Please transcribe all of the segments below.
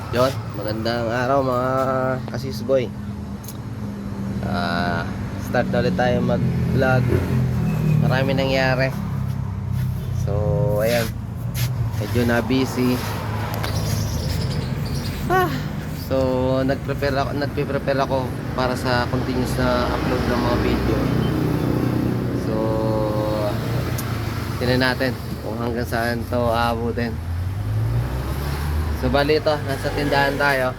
Yon, magandang araw mga kasisboy. Start na ulit tayo mag-vlog. Marami nangyari. So, ayan. Medyo na busy. So, nagpe-prepare ako para sa continuous na upload ng mga video. So, tingnan natin kung hanggang saan to aabutin. So bali ito, nasa tindahan tayo.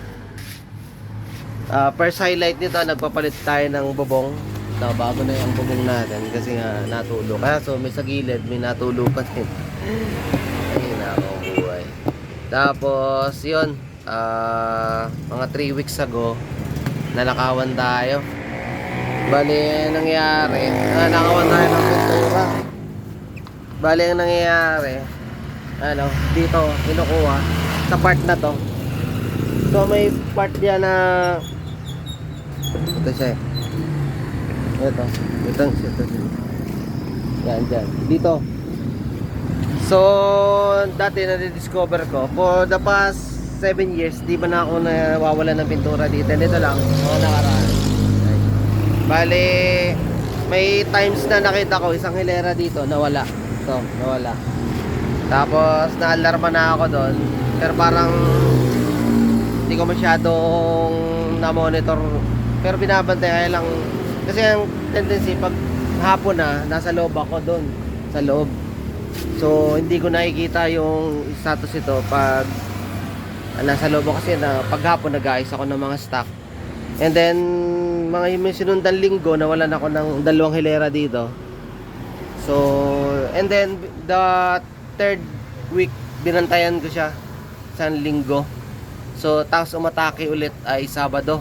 First highlight nito, nagpapalit tayo ng bubong. So, bago na yung bubong natin kasi nga natulog. So may sa gilid, may natulog pa din. Ayun na ako buhay. Tapos yun, mga 3 weeks ago, nalakawan tayo. Bali nangyari, nakawan tayo ng pintura. Bali ang nangyayari, dito kinukuha sa part na to. So may part diyan na ito siya. Ito. Yan dyan. Dito. So dati na-discover ko for the past 7 years, di ba na ako nawawala ng pintura dito. Dito lang ako nakaraan. Bale may times na nakita ko isang hilera dito nawala. So nawala. Tapos naalarma na ako doon. Pero parang hindi ko masyadong na-monitor. Pero binabantayan lang. Kasi ang tendency pag hapon na, nasa loob ako doon. Sa loob. So hindi ko nakikita yung status ito pag nasa loob ako kasi na paghapon nag-aayos ako ng mga stock. And then mga sinundan linggo nawalan ako ng 2 hilera dito. So and then the third week binantayan ko siya sa linggo. So tapos umatake ulit ay Sabado.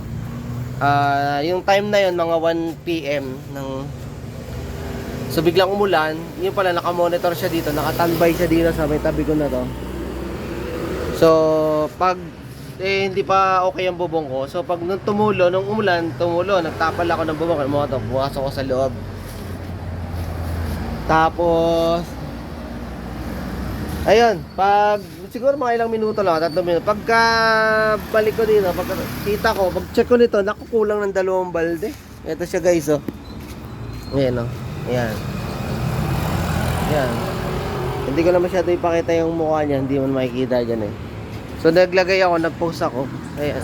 Yung time na yon mga 1 PM ng so biglang umulan. Yung pala naka-monitor siya dito, naka-standby siya dito sa may tabi ko na to. So pag hindi pa okay ang bubong ko. So pag nung umulan, nagtapal ako ng bubong ko, pumasok ko sa loob. Tapos ayun, pag siguro mga ilang minuto lang, 3 minuto. Pagka balik ko dito, pagka kita ko, pag check ko nito, nakukulang ng 2 balde. Ito siya guys, oh. Ayan, oh. Ayan. Ayan. Hindi ko na masyado ipakita yung mukha niya, hindi mo makikita dyan eh. So naglagay ako, nag-post ako. Ayan.